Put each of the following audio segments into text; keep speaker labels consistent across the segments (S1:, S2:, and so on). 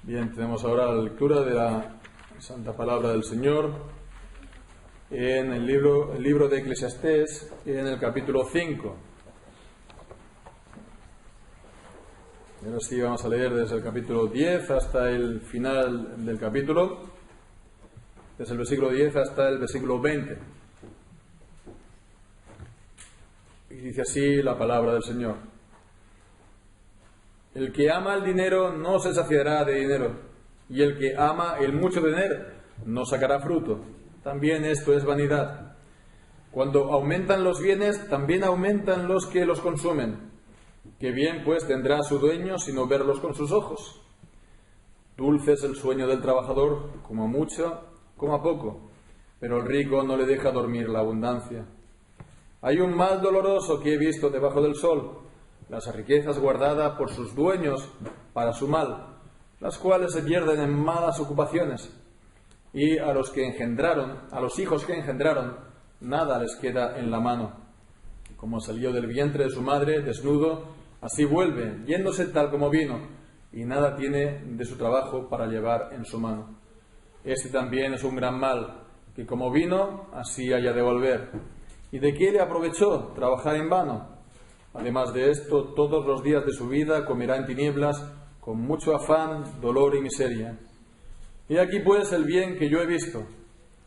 S1: Bien, tenemos ahora la lectura de la Santa Palabra del Señor en el libro de Eclesiastés, en el capítulo 5. Ahora sí vamos a leer desde el capítulo 10 hasta el final del capítulo, desde el versículo 10 hasta el versículo 20. Y dice así la palabra del Señor. El que ama el dinero no se saciará de dinero, y el que ama el mucho tener no sacará fruto. También esto es vanidad. Cuando aumentan los bienes, también aumentan los que los consumen. Qué bien pues tendrá su dueño sino verlos con sus ojos. Dulce es el sueño del trabajador, como mucho, como a poco, pero el rico no le deja dormir la abundancia. Hay un mal doloroso que he visto debajo del sol, las riquezas guardadas por sus dueños para su mal, las cuales se pierden en malas ocupaciones, y a los que engendraron, a los hijos que engendraron, nada les queda en la mano. Como salió del vientre de su madre desnudo, así vuelve, yéndose tal como vino, y nada tiene de su trabajo para llevar en su mano. Este también es un gran mal, que como vino, así haya de volver. ¿Y de qué le aprovechó trabajar en vano? Además de esto, todos los días de su vida comerá en tinieblas, con mucho afán, dolor y miseria. Y aquí pues el bien que yo he visto,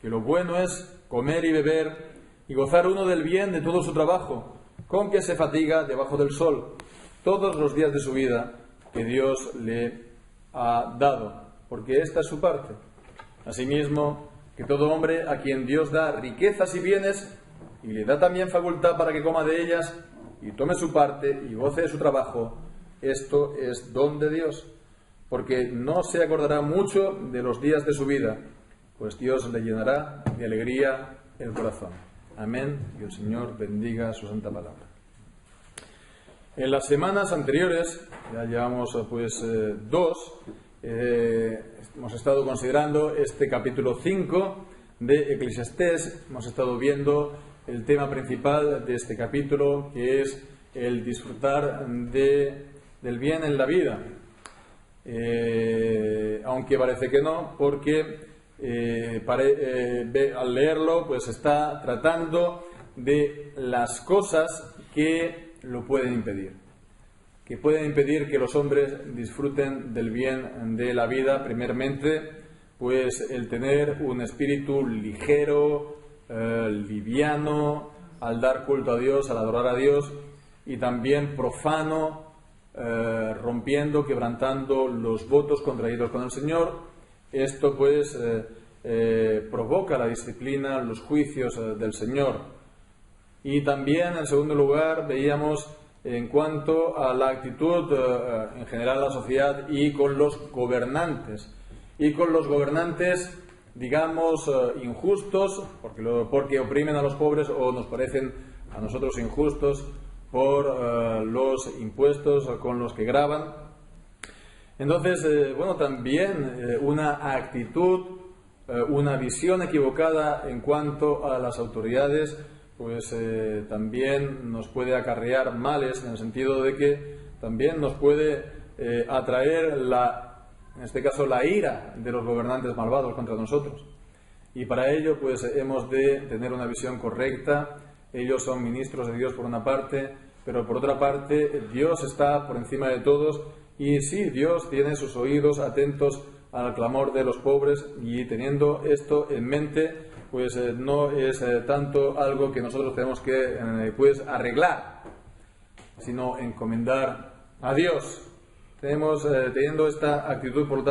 S1: que lo bueno es comer y beber, y gozar uno del bien de todo su trabajo, con que se fatiga debajo del sol, todos los días de su vida que Dios le ha dado, porque esta es su parte. Asimismo, que todo hombre a quien Dios da riquezas y bienes, y le da también facultad para que coma de ellas, y tome su parte y goce de su trabajo, esto es don de Dios, porque no se acordará mucho de los días de su vida, pues Dios le llenará de alegría el corazón. Amén, y el Señor bendiga su santa palabra. En las semanas anteriores, ya llevamos dos, hemos estado considerando este capítulo 5 de Eclesiastés, hemos estado viendo el tema principal de este capítulo, que es el disfrutar del bien en la vida. Aunque parece que no, porque al leerlo pues está tratando de las cosas que lo pueden impedir, que pueden impedir que los hombres disfruten del bien de la vida. Primeramente, pues el tener un espíritu ligero, liviano, al dar culto a Dios, al adorar a Dios, y también profano, rompiendo, quebrantando los votos contraídos con el Señor. Esto pues provoca la disciplina, los juicios del Señor. Y también, en segundo lugar, veíamos en cuanto a la actitud en general de la sociedad y con los gobernantes. Y con los gobernantes, digamos, injustos, porque oprimen a los pobres, o nos parecen a nosotros injustos por los impuestos con los que gravan. Entonces, también una actitud, una visión equivocada en cuanto a las autoridades, pues también nos puede acarrear males, en el sentido de que también nos puede atraer en este caso la ira de los gobernantes malvados contra nosotros. Y para ello pues hemos de tener una visión correcta. Ellos son ministros de Dios por una parte, pero por otra parte Dios está por encima de todos, y sí, Dios tiene sus oídos atentos al clamor de los pobres, y teniendo esto en mente, pues no es tanto algo que nosotros tenemos que arreglar, sino encomendar a Dios. Teniendo esta actitud, por lo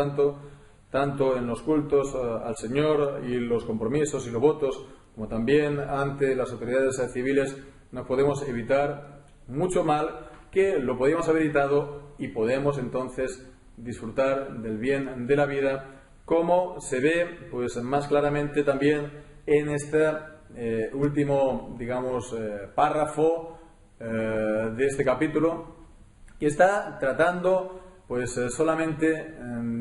S1: tanto en los cultos al Señor y los compromisos y los votos, como también ante las autoridades civiles, nos podemos evitar mucho mal, que lo podíamos haber evitado, y podemos entonces disfrutar del bien de la vida, como se ve pues más claramente también en este último, párrafo de este capítulo, que está tratando pues solamente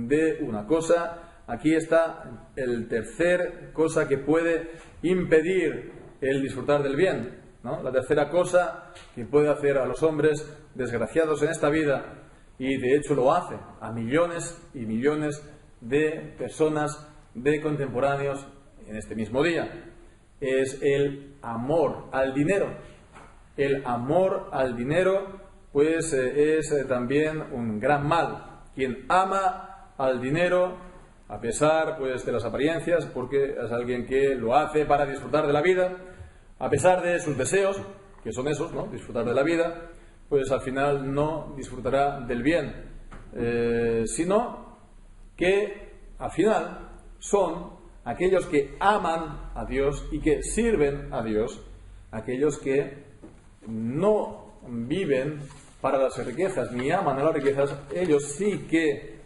S1: de una cosa. Aquí está el tercer cosa que puede impedir el disfrutar del bien, ¿no? La tercera cosa que puede hacer a los hombres desgraciados en esta vida y de hecho lo hace a millones y millones de personas, de contemporáneos en este mismo día. Es el amor al dinero. El amor al dinero pues es también un gran mal. Quien ama al dinero, a pesar pues de las apariencias, porque es alguien que lo hace para disfrutar de la vida, a pesar de sus deseos, que son esos, ¿no? Disfrutar de la vida, pues al final no disfrutará del bien, sino que al final son aquellos que aman a Dios y que sirven a Dios, aquellos que no viven para las riquezas ni aman a las riquezas, ellos sí que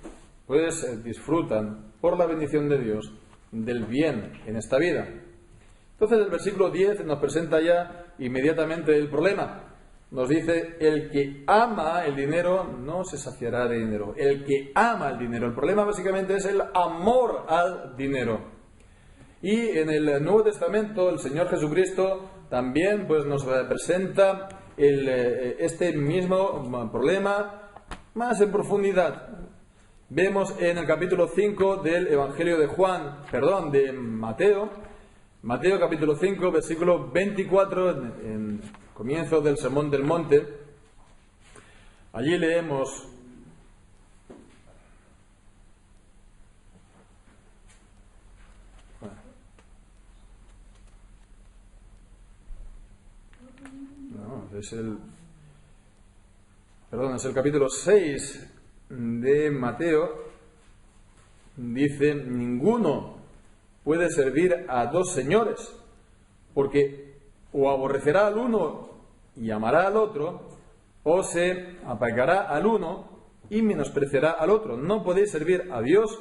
S1: pues disfrutan por la bendición de Dios del bien en esta vida. Entonces el versículo 10 nos presenta ya inmediatamente el problema. Nos dice, el que ama el dinero no se saciará de dinero. El que ama el dinero. El problema básicamente es el amor al dinero. Y en el Nuevo Testamento el Señor Jesucristo también pues nos presenta este mismo problema más en profundidad. Vemos en el capítulo 5 del Evangelio de Mateo. Mateo capítulo 5, versículo 24, en comienzo del Sermón del Monte. Allí leemos: es el capítulo 6 de Mateo. Dice: ninguno puede servir a dos señores, porque o aborrecerá al uno y amará al otro, o se apegará al uno y menospreciará al otro. No podéis servir a Dios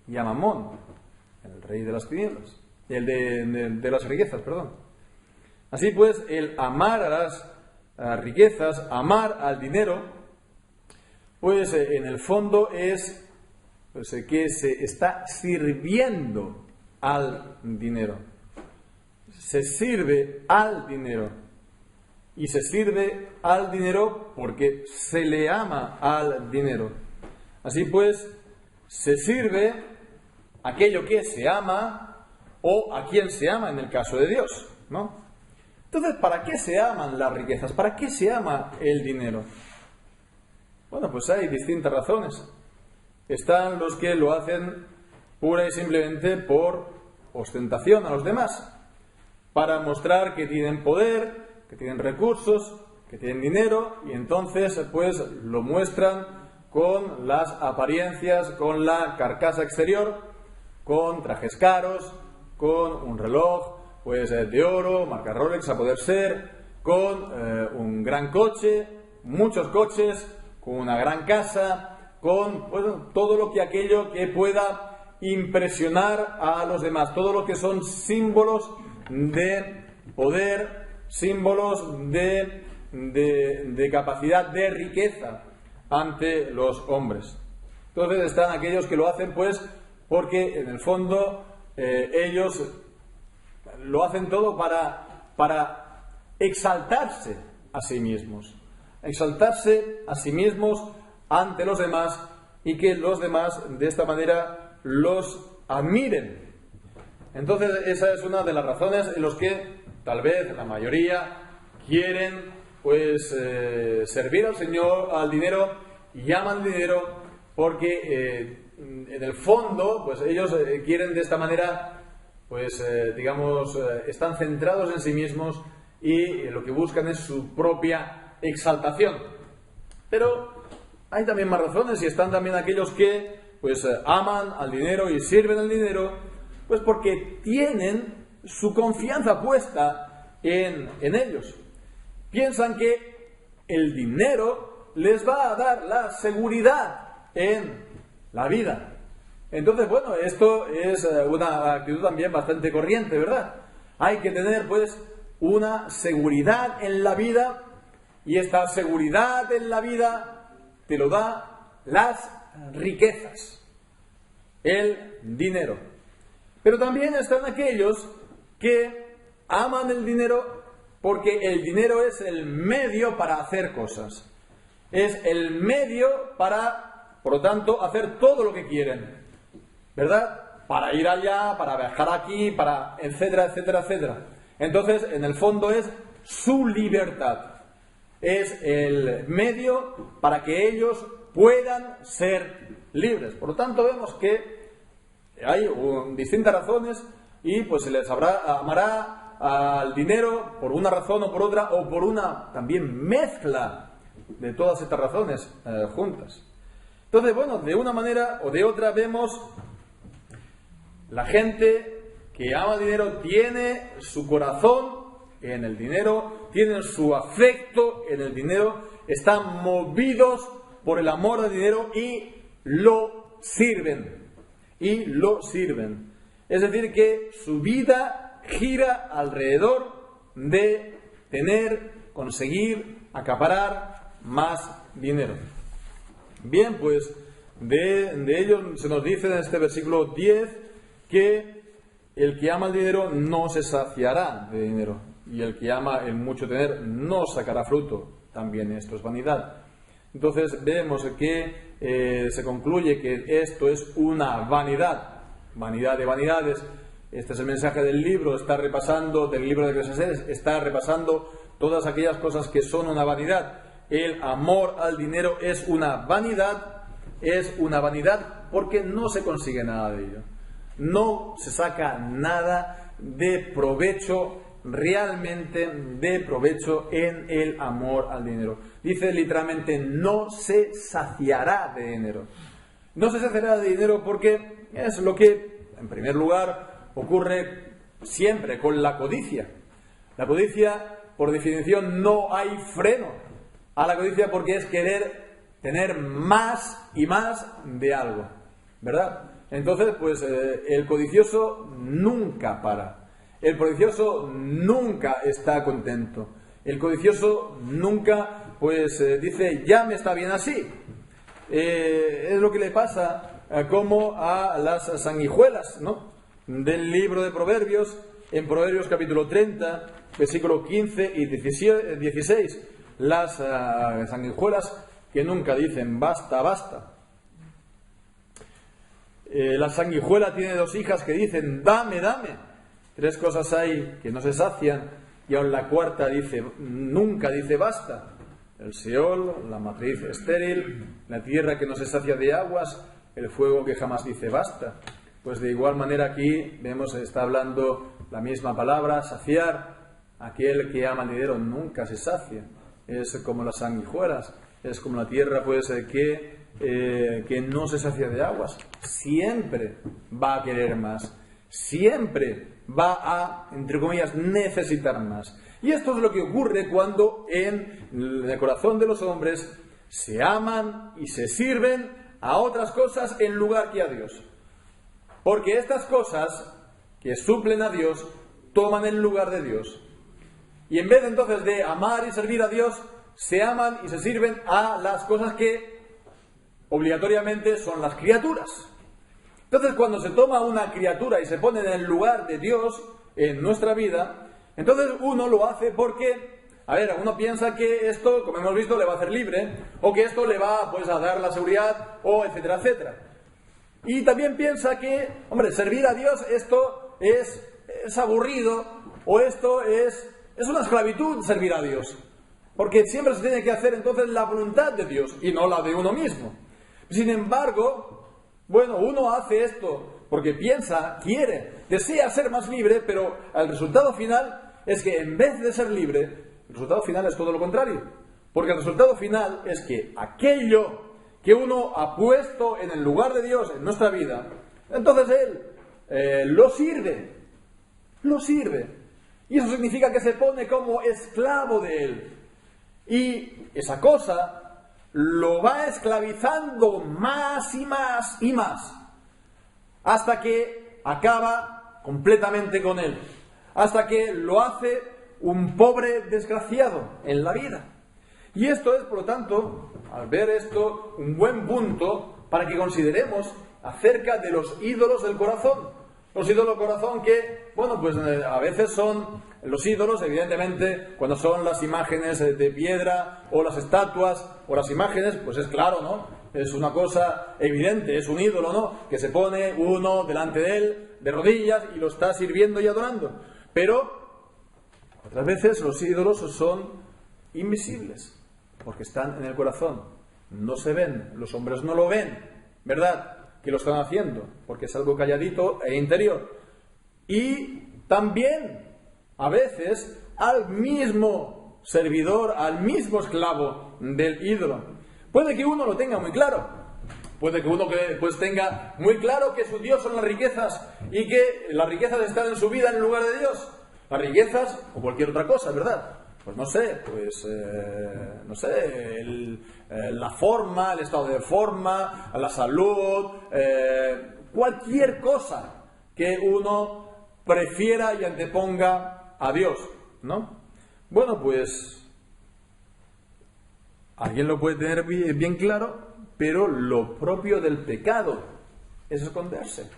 S1: y a Mamón, el rey de las tinieblas, el de las riquezas, perdón. Así pues, el amar a las riquezas, amar al dinero, pues en el fondo es pues, que se está sirviendo al dinero. Se sirve al dinero. Y se sirve al dinero porque se le ama al dinero. Así pues, se sirve aquello que se ama o a quien se ama en el caso de Dios, ¿no? Entonces, ¿para qué se aman las riquezas? ¿Para qué se ama el dinero? Bueno, pues hay distintas razones. Están los que lo hacen pura y simplemente por ostentación a los demás, para mostrar que tienen poder, que tienen recursos, que tienen dinero, y entonces pues lo muestran con las apariencias, con la carcasa exterior, con trajes caros, con un reloj pues de oro, marca Rolex a poder ser, con un gran coche, muchos coches, con una gran casa, con todo aquello que pueda impresionar a los demás, todo lo que son símbolos de poder, símbolos de capacidad de riqueza ante los hombres. Entonces están aquellos que lo hacen pues porque en el fondo ellos lo hacen todo para exaltarse a sí mismos, ante los demás, y que los demás de esta manera los admiren. Entonces esa es una de las razones en las que tal vez la mayoría quieren pues servir al Señor, al dinero, y aman el dinero porque en el fondo pues ellos quieren de esta manera pues están centrados en sí mismos y lo que buscan es su propia exaltación. Pero hay también más razones, y están también aquellos que pues aman al dinero y sirven al dinero pues porque tienen su confianza puesta en ellos. Piensan que el dinero les va a dar la seguridad en la vida. Entonces, bueno, esto es una actitud también bastante corriente, ¿verdad? Hay que tener pues una seguridad en la vida, y esta seguridad en la vida te lo da las riquezas, el dinero. Pero también están aquellos que aman el dinero porque el dinero es el medio para hacer cosas. es el medio para, por lo tanto, hacer todo lo que quieren, ¿verdad? Para ir allá, para viajar aquí, para etcétera, etcétera, etcétera. Entonces, en el fondo es su libertad. Es el medio para que ellos puedan ser libres. Por lo tanto, vemos que hay distintas razones y pues se les amará al dinero por una razón o por otra, o por una también mezcla de todas estas razones juntas. Entonces, bueno, de una manera o de otra vemos la gente que ama el dinero tiene su corazón en el dinero, tienen su afecto en el dinero, están movidos por el amor al dinero y lo sirven. Y lo sirven. Es decir, que su vida gira alrededor de tener, conseguir, acaparar más dinero. Bien, pues de ello se nos dice en este versículo 10 que el que ama el dinero no se saciará de dinero, y el que ama el mucho tener no sacará fruto. También esto es vanidad. Entonces vemos que se concluye que esto es una vanidad, vanidad de vanidades. Este es el mensaje del libro, del libro de Eclesiastés, está repasando todas aquellas cosas que son una vanidad. El amor al dinero es una vanidad porque no se consigue nada de ello. No se saca nada de provecho, realmente de provecho en el amor al dinero. Dice literalmente, no se saciará de dinero. No se saciará de dinero porque es lo que, en primer lugar, ocurre siempre con la codicia. La codicia, por definición, no hay freno a la codicia porque es querer tener más y más de algo, ¿verdad? Entonces, pues el codicioso nunca para. El codicioso nunca está contento. El codicioso nunca, pues, dice, ya me está bien así. Es lo que le pasa como a las sanguijuelas, ¿no? Del libro de Proverbios, en Proverbios capítulo 30, versículo 15 y 16. Las sanguijuelas que nunca dicen basta, basta. La sanguijuela tiene 2 hijas que dicen dame, dame. 3 cosas hay que no se sacian y aún la cuarta nunca dice basta. El Seol, la matriz estéril, la tierra que no se sacia de aguas, el fuego que jamás dice basta. Pues de igual manera aquí vemos, está hablando la misma palabra, saciar. Aquel que ama el dinero nunca se sacia. Es como las sanguijuelas, es como la tierra pues que no se sacia de aguas. Siempre va a querer más. Siempre va a, entre comillas, necesitar más. Y esto es lo que ocurre cuando en el corazón de los hombres se aman y se sirven a otras cosas en lugar que a Dios. Porque estas cosas que suplen a Dios toman el lugar de Dios. Y en vez entonces de amar y servir a Dios, se aman y se sirven a las cosas que obligatoriamente son las criaturas. Entonces, cuando se toma una criatura y se pone en el lugar de Dios en nuestra vida, entonces uno lo hace porque, uno piensa que esto, como hemos visto, le va a hacer libre, o que esto le va pues a dar la seguridad, o etcétera, etcétera. Y también piensa que, servir a Dios, esto es aburrido, o esto es una esclavitud servir a Dios. Porque siempre se tiene que hacer entonces la voluntad de Dios y no la de uno mismo. Sin embargo, uno hace esto porque piensa, quiere, desea ser más libre, pero el resultado final es que en vez de ser libre, el resultado final es todo lo contrario. Porque el resultado final es que aquello que uno ha puesto en el lugar de Dios en nuestra vida, entonces Él lo sirve. Y eso significa que se pone como esclavo de Él. Y esa cosa lo va esclavizando más y más y más, hasta que acaba completamente con él, hasta que lo hace un pobre desgraciado en la vida. Y esto es, por lo tanto, al ver esto, un buen punto para que consideremos acerca de los ídolos del corazón, Los ídolos de corazón que, bueno, pues a veces son los ídolos, evidentemente, cuando son las imágenes de piedra o las estatuas o las imágenes, pues es claro, ¿no? Es una cosa evidente, es un ídolo, ¿no? Que se pone uno delante de él, de rodillas, y lo está sirviendo y adorando. Pero otras veces los ídolos son invisibles, porque están en el corazón, no se ven, los hombres no lo ven, ¿verdad? Que lo están haciendo, porque es algo calladito e interior. Y también, a veces, al mismo servidor, al mismo esclavo del ídolo. Puede que uno lo tenga muy claro, puede que uno pues tenga muy claro que su Dios son las riquezas y que las riquezas están en su vida en lugar de Dios. Las riquezas o cualquier otra cosa, ¿verdad? Pues no sé, la forma, el estado de forma, la salud, cualquier cosa que uno prefiera y anteponga a Dios, ¿no? Bueno, pues alguien lo puede tener bien claro, pero lo propio del pecado es esconderse.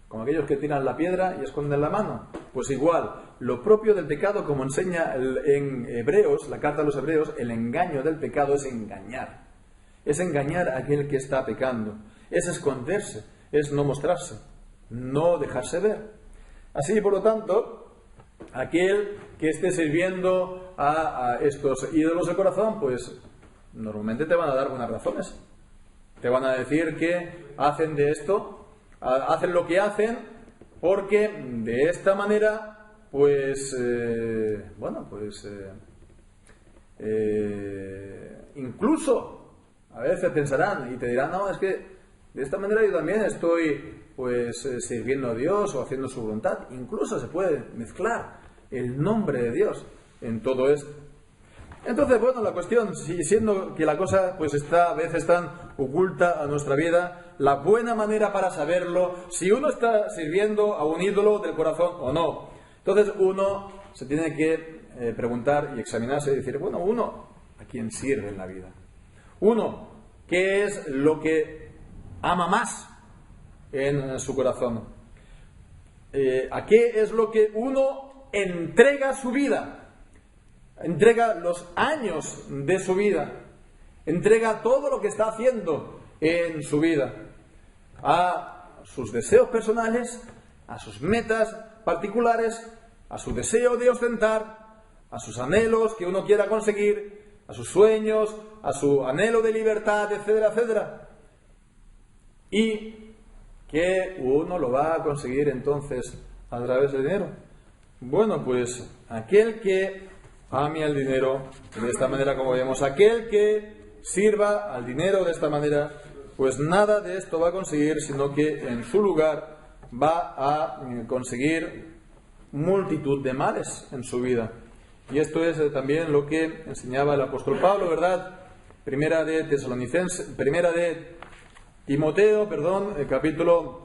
S1: Como aquellos que tiran la piedra y esconden la mano. Pues igual, lo propio del pecado, como enseña en Hebreos, la carta a los Hebreos, el engaño del pecado es engañar. Es engañar a aquel que está pecando. Es esconderse, es no mostrarse, no dejarse ver. Así, por lo tanto, aquel que esté sirviendo a estos ídolos de corazón, pues normalmente te van a dar buenas razones. Te van a decir que hacen de esto, hacen lo que hacen, porque de esta manera, pues, incluso a veces pensarán y te dirán, no, es que de esta manera yo también estoy, pues, sirviendo a Dios o haciendo su voluntad. Incluso se puede mezclar el nombre de Dios en todo esto. Entonces, bueno, la cuestión, siendo que la cosa pues está a veces tan oculta a nuestra vida, la buena manera para saberlo, si uno está sirviendo a un ídolo del corazón o no. Entonces uno se tiene que preguntar y examinarse y decir, bueno, uno, ¿a quién sirve en la vida? Uno, ¿qué es lo que ama más en su corazón? ¿A qué es lo que uno entrega su vida? Entrega los años de su vida, entrega todo lo que está haciendo en su vida, a sus deseos personales, a sus metas particulares, a su deseo de ostentar, a sus anhelos que uno quiera conseguir, a sus sueños, a su anhelo de libertad, etcétera, etcétera. Y que uno lo va a conseguir entonces a través del dinero. Bueno, pues aquel que ame al dinero de esta manera, como vemos, aquel que sirva al dinero de esta manera, pues nada de esto va a conseguir, sino que en su lugar va a conseguir multitud de males en su vida. Y esto es también lo que enseñaba el apóstol Pablo, ¿verdad? Primera de Timoteo, capítulo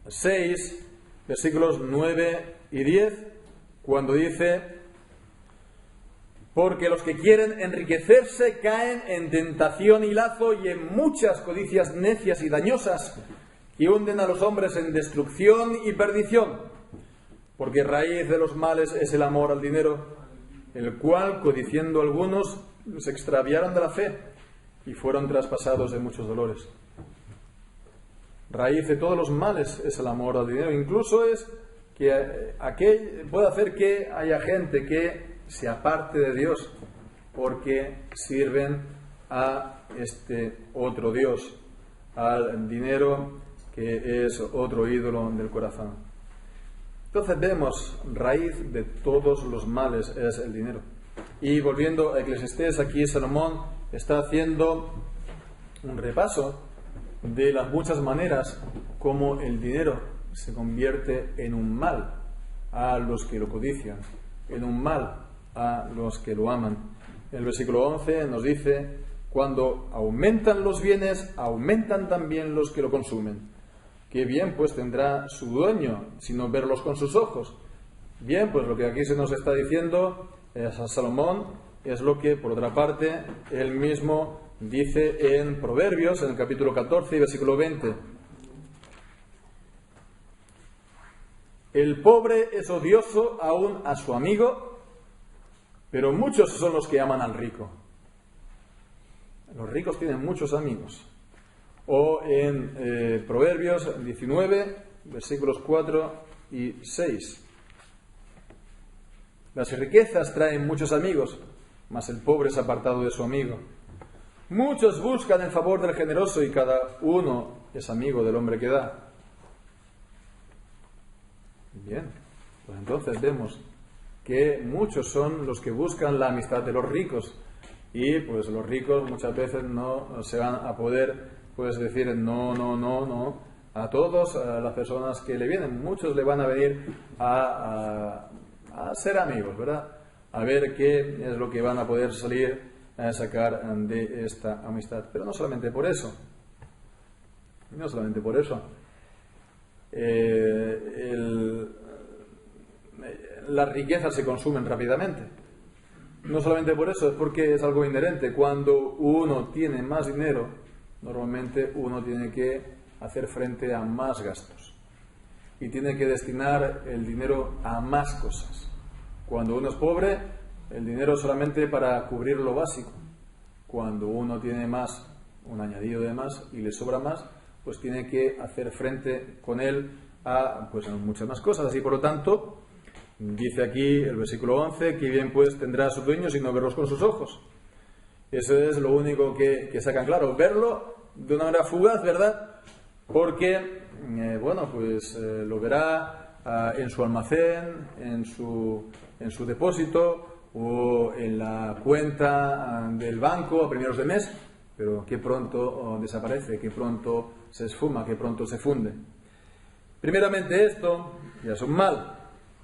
S1: 6, versículos 9 y 10, cuando dice: porque los que quieren enriquecerse caen en tentación y lazo y en muchas codicias necias y dañosas que hunden a los hombres en destrucción y perdición. Porque raíz de los males es el amor al dinero, el cual, codiciando algunos, se extraviaron de la fe y fueron traspasados de muchos dolores. Raíz de todos los males es el amor al dinero. Incluso es que puede hacer que haya gente que se aparte de Dios porque sirven a este otro Dios, al dinero, que es otro ídolo del corazón. Entonces vemos, raíz de todos los males es el dinero. Y volviendo a Eclesiastés, aquí Salomón está haciendo un repaso de las muchas maneras como el dinero se convierte en un mal a los que lo codician, en un mal a los que lo aman. El versículo 11 nos dice: cuando aumentan los bienes, aumentan también los que lo consumen. Qué bien pues tendrá su dueño, sino verlos con sus ojos. Bien, pues lo que aquí se nos está diciendo a Salomón es lo que, por otra parte, él mismo dice en Proverbios, en el capítulo 14 y versículo 20. El pobre es odioso aún a su amigo, pero muchos son los que aman al rico. Los ricos tienen muchos amigos. O en Proverbios 19, versículos 4 y 6. Las riquezas traen muchos amigos, mas el pobre es apartado de su amigo. Muchos buscan el favor del generoso y cada uno es amigo del hombre que da. Bien, pues entonces vemos que muchos son los que buscan la amistad de los ricos y pues los ricos muchas veces no se van a poder pues decir no a todas las personas que le vienen. Muchos le van a venir a ser amigos, ¿verdad? A ver qué es lo que van a poder salir a sacar de esta amistad. Pero no solamente por eso. No solamente por eso. Las riquezas se consumen rápidamente. No solamente por eso, es porque es algo inherente. Cuando uno tiene más dinero, normalmente uno tiene que hacer frente a más gastos. Y tiene que destinar el dinero a más cosas. Cuando uno es pobre, el dinero es solamente para cubrir lo básico. Cuando uno tiene más, un añadido de más, y le sobra más, pues tiene que hacer frente con él a pues muchas más cosas. Y por lo tanto, dice aquí el versículo 11, que bien pues tendrá a sus dueños y no verlos con sus ojos. Eso es lo único que sacan claro, verlo de una manera fugaz, ¿verdad? Porque, lo verá en su almacén, en su depósito o en la cuenta del banco a primeros de mes, pero que pronto desaparece, que pronto se esfuma, que pronto se funde. Primeramente esto ya es un mal.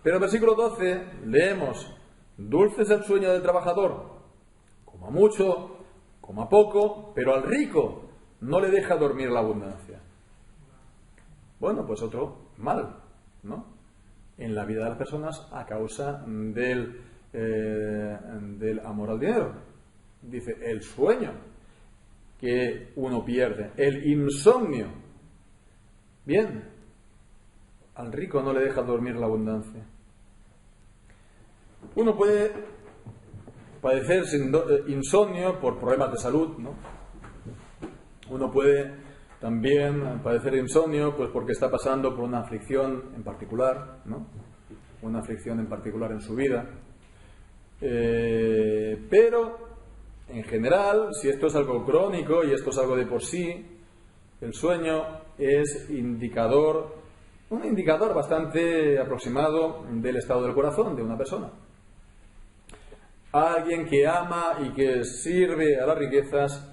S1: Pero en el versículo 12 leemos: dulce es el sueño del trabajador, coma mucho, coma poco, pero al rico no le deja dormir la abundancia. Bueno, pues otro mal, ¿no? En la vida de las personas a causa del amor al dinero. Dice, el sueño que uno pierde, el insomnio. Bien, al rico no le deja dormir la abundancia. Uno puede padecer insomnio por problemas de salud, ¿no? Uno puede también padecer insomnio pues porque está pasando por una aflicción en particular, ¿no? Una aflicción en particular en su vida. Pero en general, si esto es algo crónico y esto es algo de por sí, el sueño es un indicador bastante aproximado del estado del corazón de una persona. Alguien que ama y que sirve a las riquezas,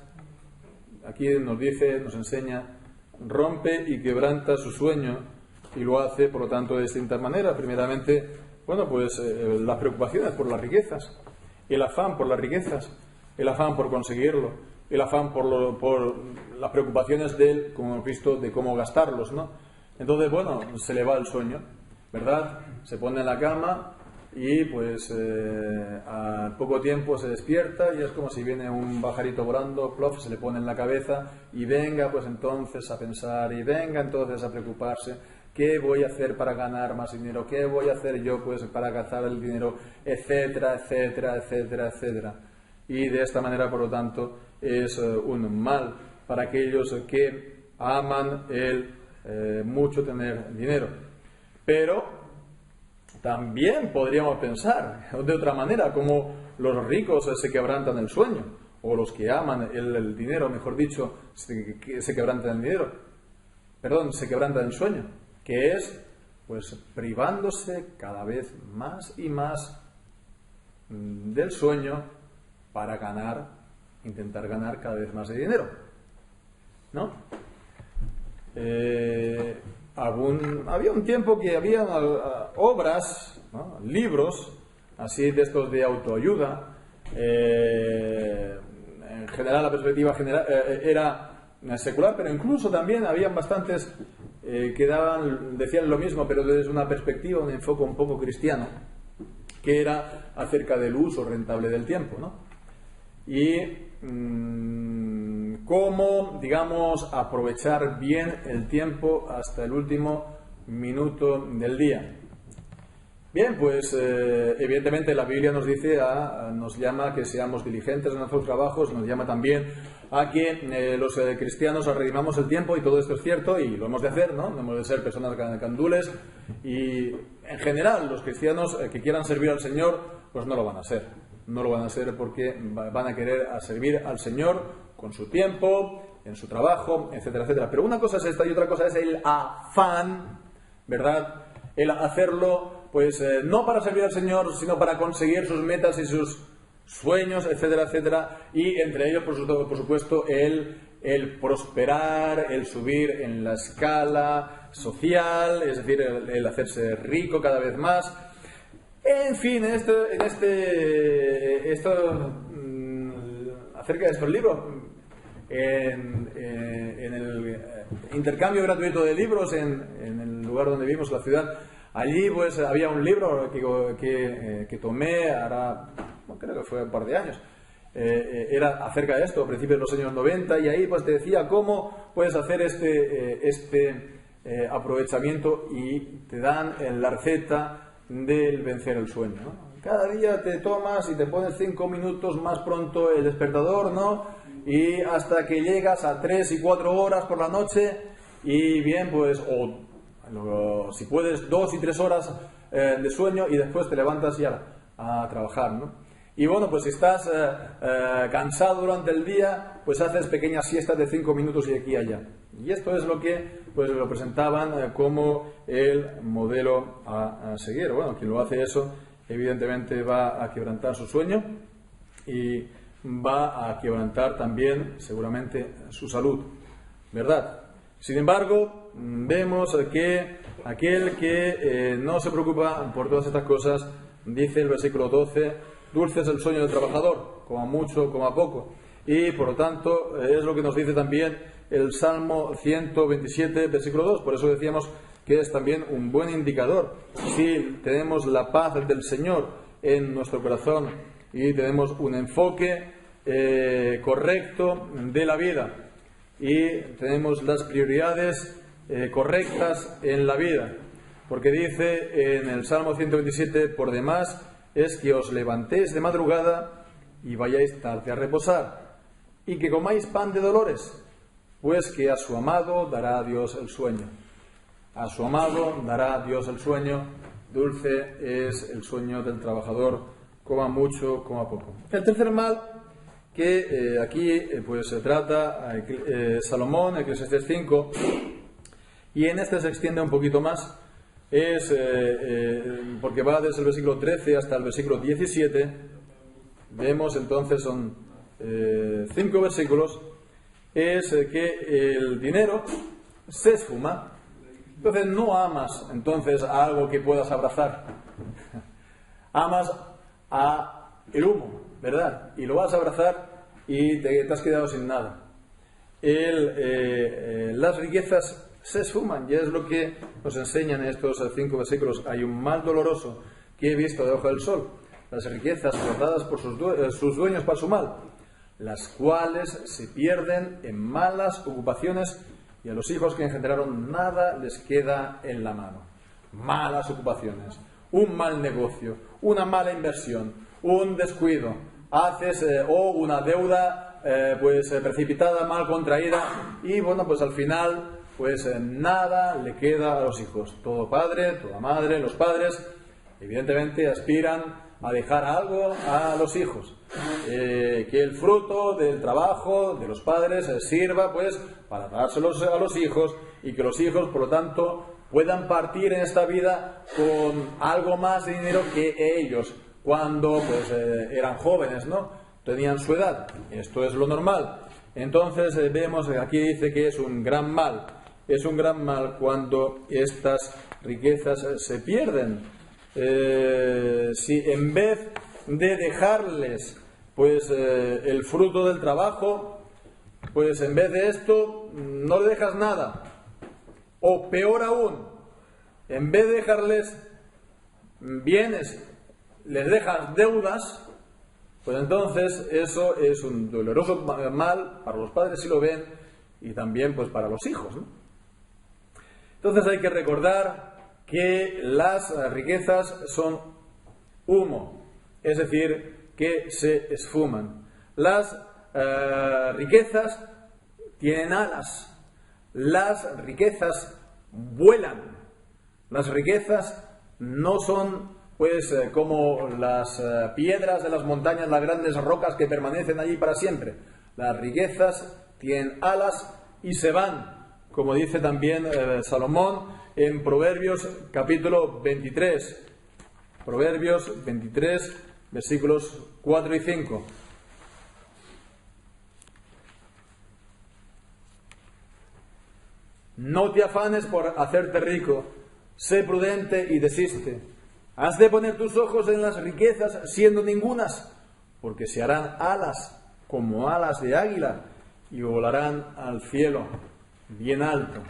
S1: aquí nos enseña, rompe y quebranta su sueño y lo hace, por lo tanto, de distintas maneras. Primeramente, las preocupaciones por las riquezas, el afán por las riquezas, el afán por conseguirlo, el afán por las preocupaciones como hemos visto, de cómo gastarlos, ¿no? Entonces, se le va el sueño, ¿verdad? Se pone en la cama y al poco tiempo se despierta y es como si viene un pajarito volando, plof, se le pone en la cabeza y venga pues entonces a pensar y venga entonces a preocuparse. ¿Qué voy a hacer para ganar más dinero? ¿Qué voy a hacer yo pues para gastar el dinero? Etcétera, etcétera, etcétera, etcétera. Y de esta manera, por lo tanto, es un mal para aquellos que aman mucho tener dinero. Pero también podríamos pensar de otra manera, como los ricos se quebrantan el sueño, o los que aman el dinero, mejor dicho, se quebrantan el dinero. Se quebrantan el sueño, que es pues privándose cada vez más y más del sueño para intentar ganar cada vez más de dinero, ¿no? Había un tiempo que había obras, ¿no? Libros, así de estos de autoayuda. En general, la perspectiva general era secular, pero incluso también habían bastantes que decían lo mismo, pero desde una perspectiva, un enfoque un poco cristiano, que era acerca del uso rentable del tiempo, ¿no? Y cómo, digamos, aprovechar bien el tiempo hasta el último minuto del día. Bien, pues evidentemente la Biblia nos dice, nos llama a que seamos diligentes en nuestros trabajos, nos llama también a que los cristianos redimamos el tiempo, y todo esto es cierto y lo hemos de hacer, ¿no? No hemos de ser personas candules, y en general los cristianos que quieran servir al Señor, pues no lo van a hacer. No lo van a hacer porque van a querer servir al Señor con su tiempo, en su trabajo, etcétera, etcétera. Pero una cosa es esta y otra cosa es el afán, ¿verdad? El hacerlo, pues no para servir al Señor, sino para conseguir sus metas y sus sueños, etcétera, etcétera. Y entre ellos, por supuesto, el prosperar, el subir en la escala social, es decir, el hacerse rico cada vez más. En fin, acerca de estos libros, en el intercambio gratuito de libros en el lugar donde vivimos, la ciudad, allí pues había un libro que tomé ahora, creo que fue un par de años, era acerca de esto, a principios de los años 90, y ahí pues te decía cómo puedes hacer este aprovechamiento, y te dan la receta del vencer el sueño, ¿no? Cada día te tomas y te pones 5 minutos más pronto el despertador, ¿no? Y hasta que llegas a 3 y 4 horas por la noche, y bien, pues, si puedes 2 y 3 horas de sueño, y después te levantas ya a trabajar, ¿no? Y bueno, pues si estás cansado durante el día, pues haces pequeñas siestas de 5 minutos y aquí y allá. Y esto es lo que pues lo presentaban como el modelo a seguir. Bueno, quien lo hace eso, evidentemente va a quebrantar su sueño y va a quebrantar también, seguramente, su salud, ¿verdad? Sin embargo, vemos que aquel que no se preocupa por todas estas cosas, dice el versículo 12, dulce es el sueño del trabajador, como a mucho, como a poco. Y por lo tanto, es lo que nos dice también el Salmo 127, versículo 2. Por eso decíamos que es también un buen indicador. Si tenemos la paz del Señor en nuestro corazón y tenemos un enfoque correcto de la vida y tenemos las prioridades correctas en la vida. Porque dice en el Salmo 127, por demás es que os levantéis de madrugada y vayáis tarde a reposar, y que comáis pan de dolores, pues que a su amado dará Dios el sueño. A su amado dará Dios el sueño. Dulce es el sueño del trabajador, coma mucho, coma poco. El tercer mal que aquí pues se trata Salomón, Eclesiastés 5, y en este se extiende un poquito más, es porque va desde el versículo 13 hasta el versículo 17. Vemos entonces, son 5 versículos, es que el dinero se esfuma. Entonces no amas entonces a algo que puedas abrazar. Amas a el humo, ¿verdad? Y lo vas a abrazar y te has quedado sin nada. Las riquezas se esfuman, y es lo que nos enseñan estos 5 versículos. Hay un mal doloroso que he visto debajo del sol, las riquezas guardadas por sus dueños para su mal, las cuales se pierden en malas ocupaciones, y a los hijos que engendraron nada les queda en la mano. Malas ocupaciones, un mal negocio, una mala inversión, un descuido, o una deuda precipitada, mal contraída, y bueno, pues al final pues nada le queda a los hijos. Todo padre, toda madre, los padres evidentemente aspiran a dejar algo a los hijos, que el fruto del trabajo de los padres sirva pues para dárselos a los hijos, y que los hijos por lo tanto puedan partir en esta vida con algo más de dinero que ellos cuando pues eran jóvenes, ¿no? Tenían su edad. Esto es lo normal. Entonces vemos que aquí dice que es un gran mal. Es un gran mal cuando estas riquezas se pierden. Si en vez de dejarles pues el fruto del trabajo, pues en vez de esto no le dejas nada, o peor aún, en vez de dejarles bienes, les dejas deudas, pues entonces eso es un doloroso mal para los padres si lo ven, y también pues para los hijos, ¿no? Entonces hay que recordar que las riquezas son humo, es decir, que se esfuman. Las riquezas tienen alas, las riquezas vuelan, las riquezas no son pues como las piedras de las montañas, las grandes rocas que permanecen allí para siempre. Las riquezas tienen alas y se van, como dice también Salomón en Proverbios capítulo 23. Proverbios 23, versículos 4 y 5. No te afanes por hacerte rico, sé prudente y desiste. Has de poner tus ojos en las riquezas, siendo ningunas, porque se harán alas como alas de águila y volarán al cielo bien alto.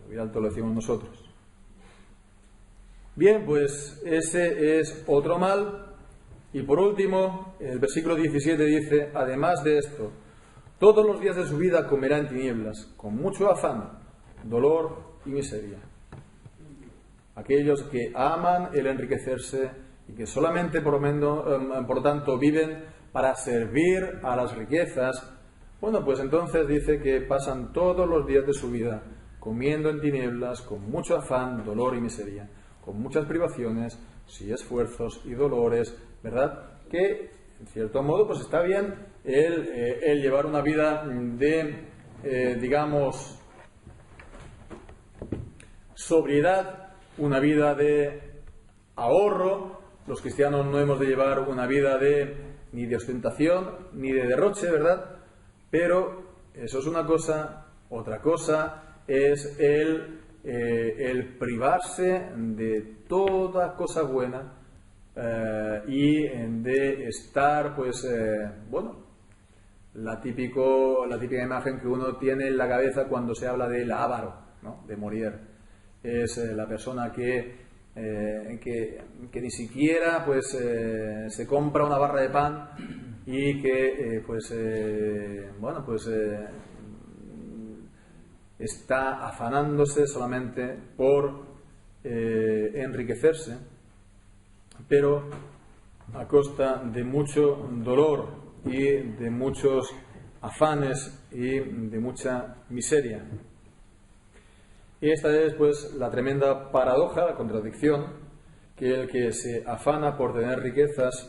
S1: Bien alto lo decimos nosotros. Bien, pues ese es otro mal. Y por último, el versículo 17 dice: además de esto, todos los días de su vida comerá en tinieblas, con mucho afán, dolor y miseria. Aquellos que aman el enriquecerse y que solamente por tanto viven para servir a las riquezas, bueno, pues entonces dice que pasan todos los días de su vida comiendo en tinieblas, con mucho afán, dolor y miseria, con muchas privaciones, sí, esfuerzos y dolores, ¿verdad? Que en cierto modo pues está bien el llevar una vida de, digamos, sobriedad, una vida de ahorro. Los cristianos no hemos de llevar una vida ni de ostentación, ni de derroche, ¿verdad? Pero eso es una cosa. Otra cosa es el privarse de toda cosa buena y de estar, pues, la típica imagen que uno tiene en la cabeza cuando se habla del avaro, ¿no? De Molière. Es la persona que ni siquiera pues se compra una barra de pan y que está afanándose solamente por enriquecerse, pero a costa de mucho dolor y de muchos afanes y de mucha miseria. Y esta es pues la tremenda paradoja, la contradicción, que el que se afana por tener riquezas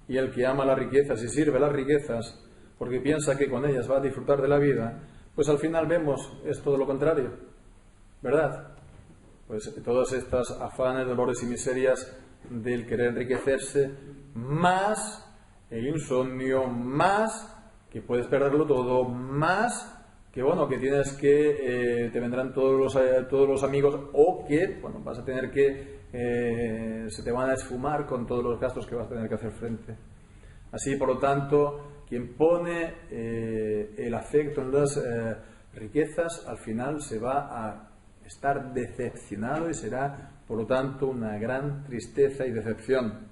S1: y el que ama las riquezas y sirve las riquezas porque piensa que con ellas va a disfrutar de la vida, pues al final vemos es todo lo contrario, ¿verdad? Pues todas estas afanes, dolores y miserias del querer enriquecerse, más el insomnio, más que puedes perderlo todo, más que que tienes que te vendrán todos los amigos, o que vas a tener que se te van a esfumar con todos los gastos que vas a tener que hacer frente. Así, por lo tanto, quien pone el afecto en las riquezas, al final se va a estar decepcionado y será, por lo tanto, una gran tristeza y decepción.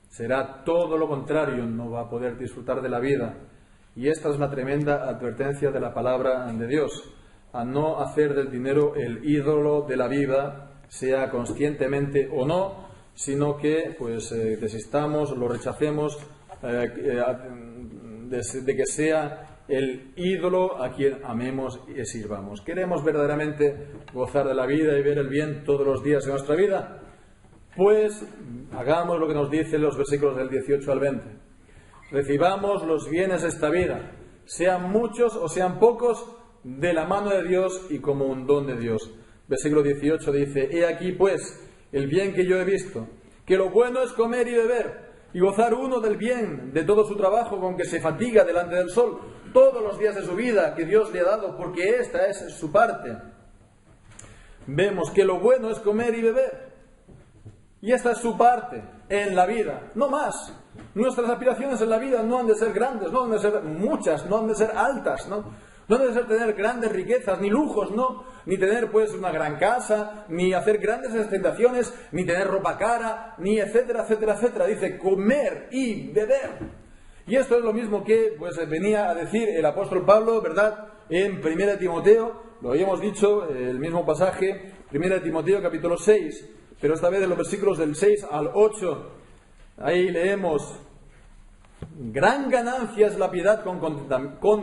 S1: Será todo lo contrario, no va a poder disfrutar de la vida. Y esta es la tremenda advertencia de la palabra de Dios, a no hacer del dinero el ídolo de la vida, sea conscientemente o no, sino que desistamos, lo rechacemos, de que sea el ídolo a quien amemos y sirvamos. ¿Queremos verdaderamente gozar de la vida y ver el bien todos los días de nuestra vida? Pues hagamos lo que nos dicen los versículos del 18 al 20. Recibamos los bienes de esta vida, sean muchos o sean pocos, de la mano de Dios y como un don de Dios. Versículo 18 dice: he aquí pues el bien que yo he visto, que lo bueno es comer y beber, y gozar uno del bien de todo su trabajo con que se fatiga delante del sol, todos los días de su vida que Dios le ha dado, porque esta es su parte. Vemos que lo bueno es comer y beber, y esta es su parte en la vida, no más. Nuestras aspiraciones en la vida no han de ser grandes, no han de ser muchas, no han de ser altas, ¿no? No han de ser tener grandes riquezas, ni lujos, ¿no? Ni tener una gran casa, ni hacer grandes ostentaciones, ni tener ropa cara, ni etcétera, etcétera, etcétera. Dice comer y beber. Y esto es lo mismo que venía a decir el apóstol Pablo, ¿verdad? En 1 Timoteo, lo habíamos dicho, el mismo pasaje, 1 Timoteo capítulo 6, pero esta vez en los versículos del 6 al 8, ahí leemos: gran ganancia es la piedad con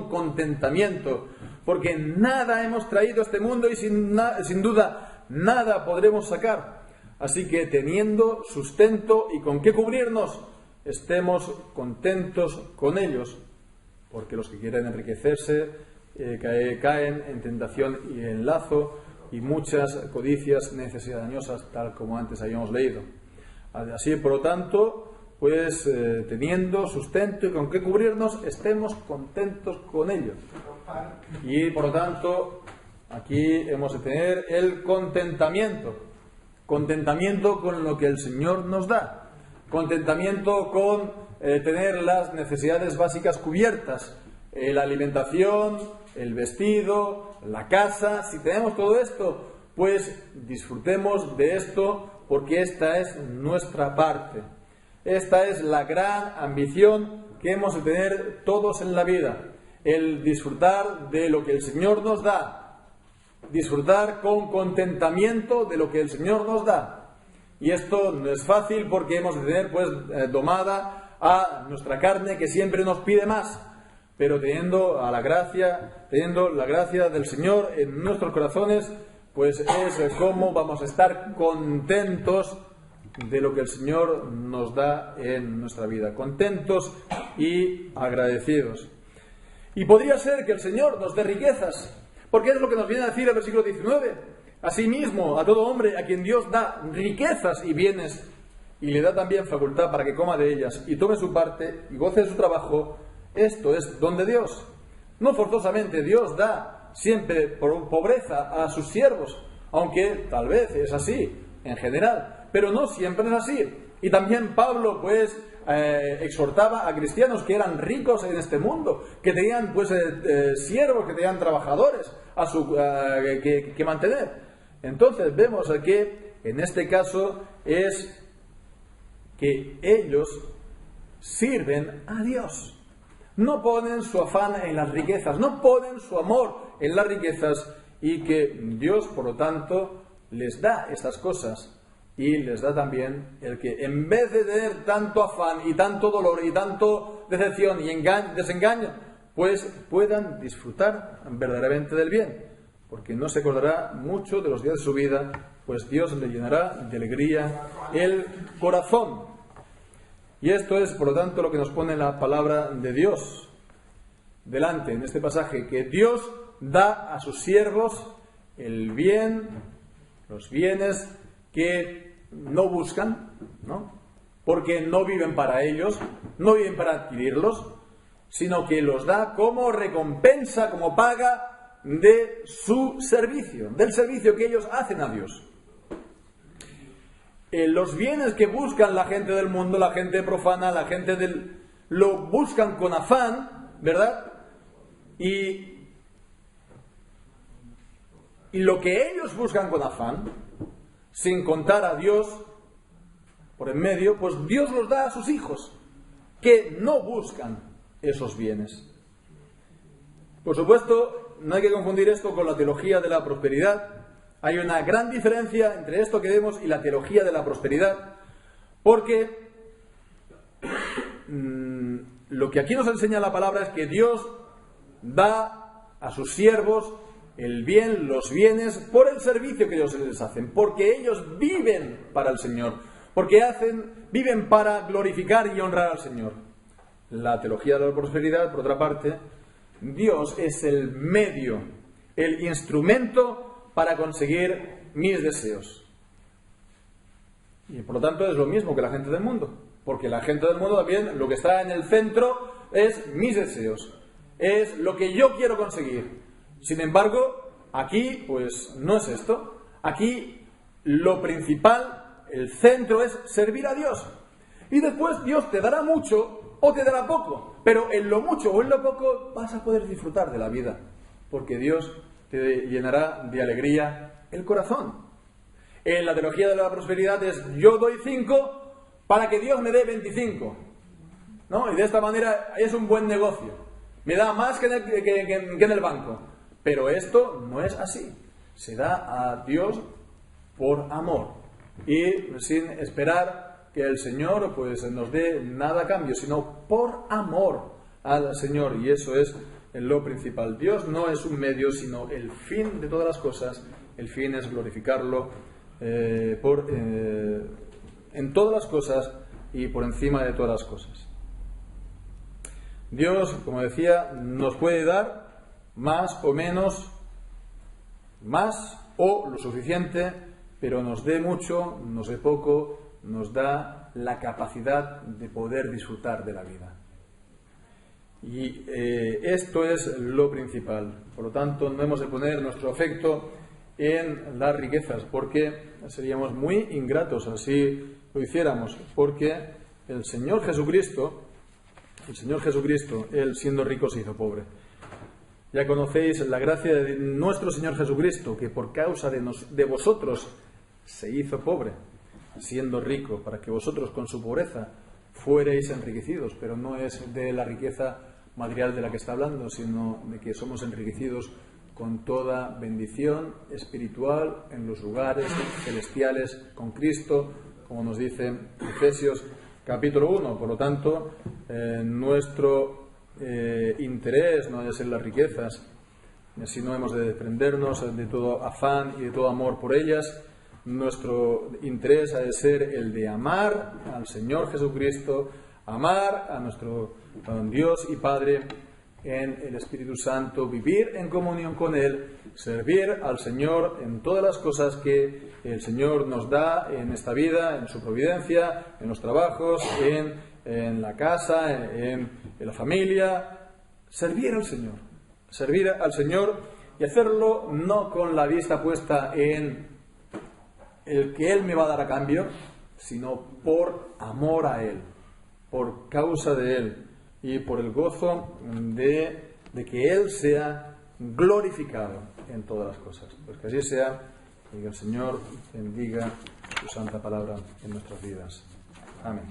S1: contentamiento, porque nada hemos traído a este mundo y sin duda nada podremos sacar. Así que teniendo sustento y con qué cubrirnos, estemos contentos con ellos, porque los que quieren enriquecerse caen en tentación y en lazo y muchas codicias necesidades, tal como antes habíamos leído. Así, por lo tanto, pues teniendo sustento y con qué cubrirnos, estemos contentos con ellos. Y por lo tanto, aquí hemos de tener el contentamiento con lo que el Señor nos da, contentamiento con tener las necesidades básicas cubiertas, la alimentación, el vestido, la casa. Si tenemos todo esto, pues disfrutemos de esto, porque esta es nuestra parte. Esta es la gran ambición que hemos de tener todos en la vida, el disfrutar de lo que el Señor nos da, disfrutar con contentamiento de lo que el Señor nos da. Y esto no es fácil, porque hemos de tener pues domada a nuestra carne, que siempre nos pide más, pero teniendo la gracia del Señor en nuestros corazones, pues es como vamos a estar contentos de lo que el Señor nos da en nuestra vida, contentos y agradecidos. Y podría ser que el Señor nos dé riquezas, porque es lo que nos viene a decir el versículo 19. Asimismo, a todo hombre a quien Dios da riquezas y bienes, y le da también facultad para que coma de ellas y tome su parte y goce de su trabajo, esto es don de Dios. No forzosamente Dios da siempre por pobreza a sus siervos, aunque tal vez es así en general, pero no siempre es así. Y también Pablo pues exhortaba a cristianos que eran ricos en este mundo, que tenían pues siervos, que tenían trabajadores que mantener. Entonces vemos que en este caso es que ellos sirven a Dios. No ponen su afán en las riquezas, no ponen su amor en las riquezas, y que Dios, por lo tanto, les da estas cosas. Y les da también el que, en vez de tener tanto afán y tanto dolor y tanto decepción y desengaño, pues puedan disfrutar verdaderamente del bien, porque no se acordará mucho de los días de su vida, pues Dios le llenará de alegría el corazón. Y esto es, por lo tanto, lo que nos pone la palabra de Dios delante en este pasaje, que Dios da a sus siervos el bien, los bienes que no buscan, ¿no? Porque no viven para ellos, no viven para adquirirlos, sino que los da como recompensa, como paga de su servicio, del servicio que ellos hacen a Dios. Los bienes que buscan la gente del mundo, la gente profana, la gente lo buscan con afán, ¿verdad? Y lo que ellos buscan con afán, sin contar a Dios por en medio, pues Dios los da a sus hijos, que no buscan esos bienes. Por supuesto, no hay que confundir esto con la teología de la prosperidad. Hay una gran diferencia entre esto que vemos y la teología de la prosperidad, porque lo que aquí nos enseña la palabra es que Dios da a sus siervos el bien, los bienes, por el servicio que ellos les hacen, porque ellos viven para el Señor, porque viven para glorificar y honrar al Señor. La teología de la prosperidad, por otra parte, Dios es el medio, el instrumento para conseguir mis deseos. Y por lo tanto es lo mismo que la gente del mundo, porque la gente del mundo también lo que está en el centro es mis deseos, es lo que yo quiero conseguir. Sin embargo, aquí pues no es esto. Aquí lo principal, el centro, es servir a Dios. Y después Dios te dará mucho o te dará poco, pero en lo mucho o en lo poco vas a poder disfrutar de la vida, porque Dios te llenará de alegría el corazón. En la teología de la prosperidad es: yo doy 5 para que Dios me dé 25, ¿no? Y de esta manera es un buen negocio. Me da más que en el banco. Pero esto no es así. Se da a Dios por amor y sin esperar que el Señor pues nos dé nada a cambio, sino por amor al Señor, y eso es lo principal. Dios no es un medio, sino el fin de todas las cosas. El fin es glorificarlo en todas las cosas y por encima de todas las cosas. Dios, como decía, nos puede dar más o menos, más o lo suficiente, pero nos dé mucho, nos dé poco, nos da la capacidad de poder disfrutar de la vida. Y esto es lo principal. Por lo tanto, no hemos de poner nuestro afecto en las riquezas, porque seríamos muy ingratos así lo hiciéramos, porque el Señor Jesucristo, Él siendo rico se hizo pobre. Ya conocéis la gracia de nuestro Señor Jesucristo, que por causa de vosotros se hizo pobre, siendo rico, para que vosotros con su pobreza fuereis enriquecidos. Pero no es de la riqueza material de la que está hablando, sino de que somos enriquecidos con toda bendición espiritual en los lugares celestiales con Cristo, como nos dice Efesios capítulo 1. Por lo tanto, nuestro interés no debe ser las riquezas, sino hemos de desprendernos de todo afán y de todo amor por ellas. Nuestro interés ha de ser el de amar al Señor Jesucristo, amar a nuestro Dios y Padre en el Espíritu Santo, vivir en comunión con Él, servir al Señor en todas las cosas que el Señor nos da en esta vida, en su providencia, en los trabajos, en la casa, en la familia. Servir al Señor y hacerlo no con la vista puesta en el que Él me va a dar a cambio, sino por amor a Él, por causa de Él y por el gozo de que Él sea glorificado en todas las cosas. Pues que así sea, y que el Señor bendiga su santa palabra en nuestras vidas. Amén.